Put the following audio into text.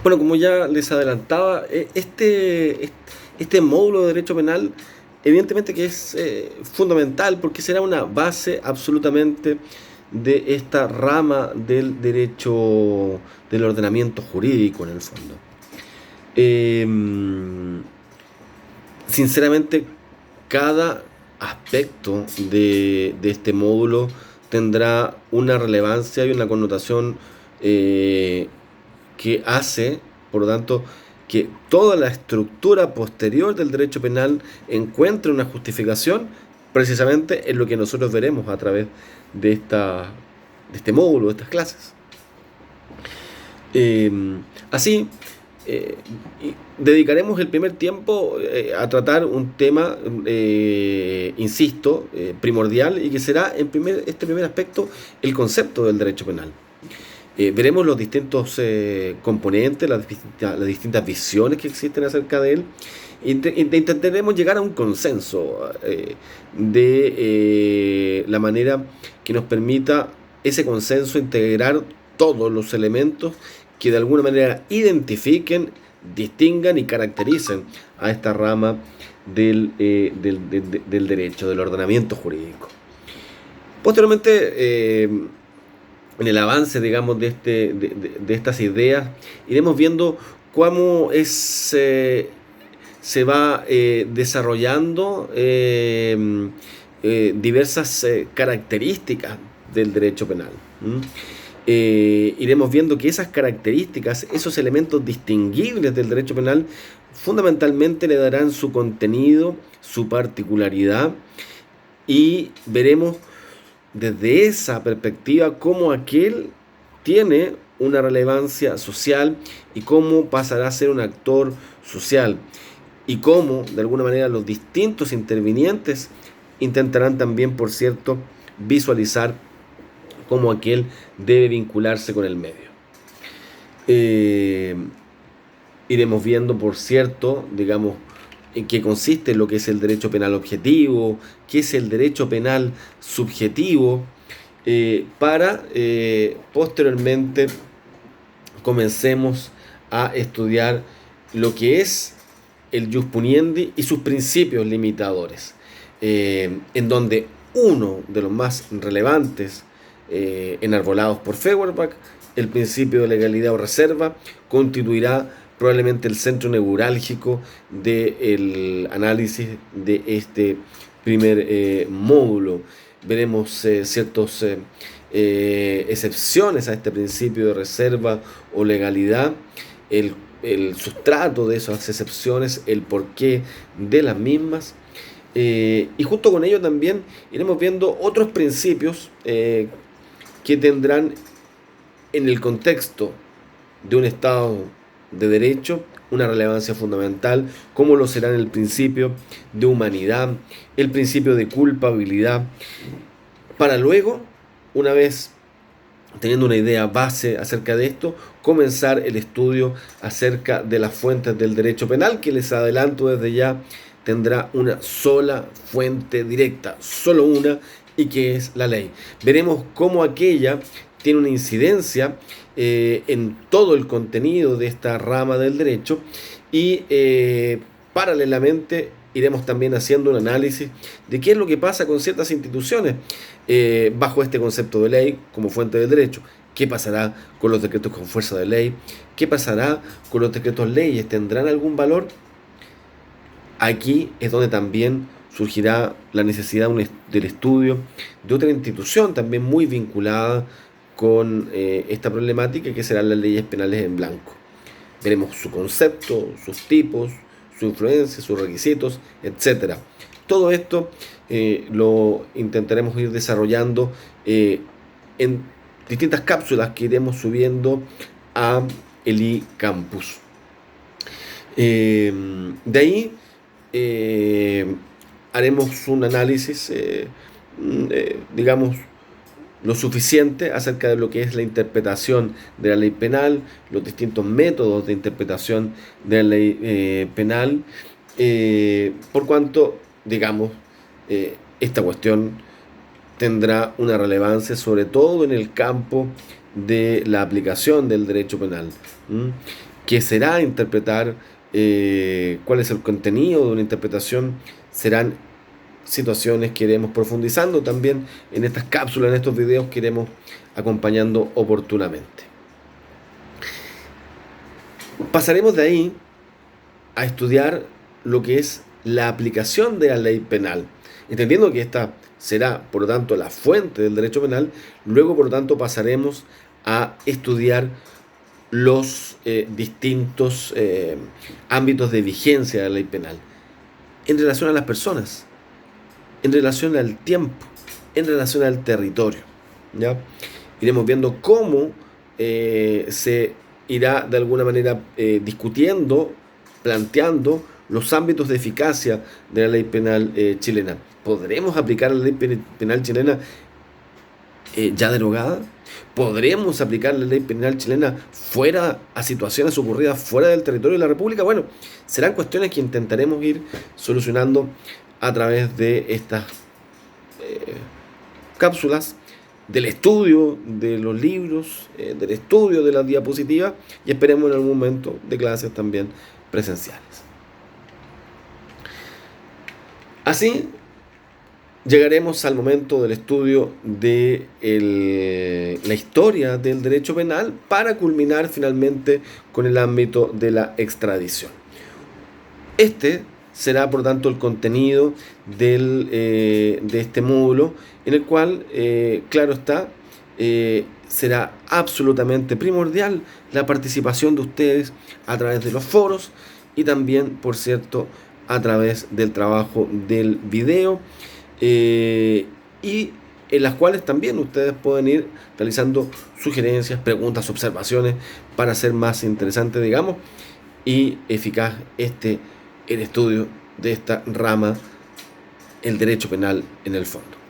Bueno, como ya les adelantaba, este módulo de derecho penal evidentemente que es fundamental porque será una base absolutamente de esta rama del derecho del ordenamiento jurídico en el fondo. Eh, Sinceramente, cada aspecto de este módulo tendrá una relevancia y una connotación eh, que hace, por lo tanto, que toda la estructura posterior del derecho penal encuentre una justificación precisamente en lo que nosotros veremos a través de, de este módulo, de estas clases. Eh, Así, eh, dedicaremos el primer tiempo a tratar un tema, insisto, primordial y que será este primer aspecto el concepto del derecho penal. Veremos los distintos componentes, las distintas visiones que existen acerca de él. Intentaremos llegar a un consenso de la manera que nos permita ese consenso integrar todos los elementos que de alguna manera identifiquen, distingan y caractericen a esta rama del derecho, del ordenamiento jurídico. Posteriormente, en el avance, digamos, de estas ideas, iremos viendo cómo se va desarrollando diversas características del derecho penal. Iremos viendo que esas características, esos elementos distinguibles del derecho penal, fundamentalmente le darán su contenido, su particularidad, y veremos desde esa perspectiva cómo aquel tiene una relevancia social y cómo pasará a ser un actor social y cómo de alguna manera los distintos intervinientes intentarán también, por cierto, visualizar cómo aquel debe vincularse con el medio. Iremos viendo, por cierto, digamos, en qué consiste lo que es el derecho penal objetivo, qué es el derecho penal subjetivo, para posteriormente comencemos a estudiar lo que es el jus puniendi y sus principios limitadores, en donde uno de los más relevantes, enarbolados por Feuerbach, el principio de legalidad o reserva, constituirá probablemente el centro neurálgico del análisis de este primer módulo. Veremos ciertas excepciones a este principio de reserva o legalidad, el sustrato de esas excepciones, el porqué de las mismas. Y junto con ello también iremos viendo otros principios que tendrán en el contexto de un Estado de Derecho una relevancia fundamental, como lo serán el principio de humanidad, el principio de culpabilidad, para luego, una vez teniendo una idea base acerca de esto, comenzar el estudio acerca de las fuentes del derecho penal, que les adelanto desde ya tendrá una sola fuente directa, solo una, y que es la ley. Veremos cómo aquella tiene una incidencia en todo el contenido de esta rama del derecho y paralelamente iremos también haciendo un análisis de qué es lo que pasa con ciertas instituciones bajo este concepto de ley como fuente del derecho. ¿Qué pasará con los decretos con fuerza de ley? ¿Qué pasará con los decretos leyes? ¿Tendrán algún valor? Aquí es donde también surgirá la necesidad del estudio de otra institución también muy vinculada con esta problemática, que serán las leyes penales en blanco. Veremos su concepto, sus tipos, su influencia, sus requisitos, etc. Todo esto lo intentaremos ir desarrollando en distintas cápsulas que iremos subiendo a el iCampus. De ahí haremos un análisis, digamos, lo suficiente acerca de lo que es la interpretación de la ley penal, los distintos métodos de interpretación de la ley penal, por cuanto, digamos, esta cuestión tendrá una relevancia sobre todo en el campo de la aplicación del derecho penal. qué será interpretar, cuál es el contenido de una interpretación, serán situaciones que iremos profundizando también en estas cápsulas, en estos videos que iremos acompañando oportunamente. Pasaremos de ahí a estudiar lo que es la aplicación de la ley penal, entendiendo que esta será, por lo tanto, la fuente del derecho penal. Luego, por lo tanto, pasaremos a estudiar los distintos ámbitos de vigencia de la ley penal en relación a las personas, en relación al tiempo, en relación al territorio, ¿ya? Iremos viendo cómo se irá de alguna manera discutiendo, planteando los ámbitos de eficacia de la ley penal chilena. ¿Podremos aplicar la ley penal chilena ya derogada? ¿Podremos aplicar la ley penal chilena fuera a situaciones ocurridas fuera del territorio de la República? Bueno, serán cuestiones que intentaremos ir solucionando a través de estas cápsulas, del estudio de los libros, del estudio de las diapositivas, y esperemos en algún momento de clases también presenciales. Así llegaremos al momento del estudio de la historia del derecho penal para culminar finalmente con el ámbito de la extradición. Este será, por tanto, el contenido de este módulo, en el cual, claro está, será absolutamente primordial la participación de ustedes a través de los foros y también, por cierto, a través del trabajo del video, y en las cuales también ustedes pueden ir realizando sugerencias, preguntas, observaciones para hacer más interesante, digamos, y eficaz el estudio de esta rama, el derecho penal en el fondo.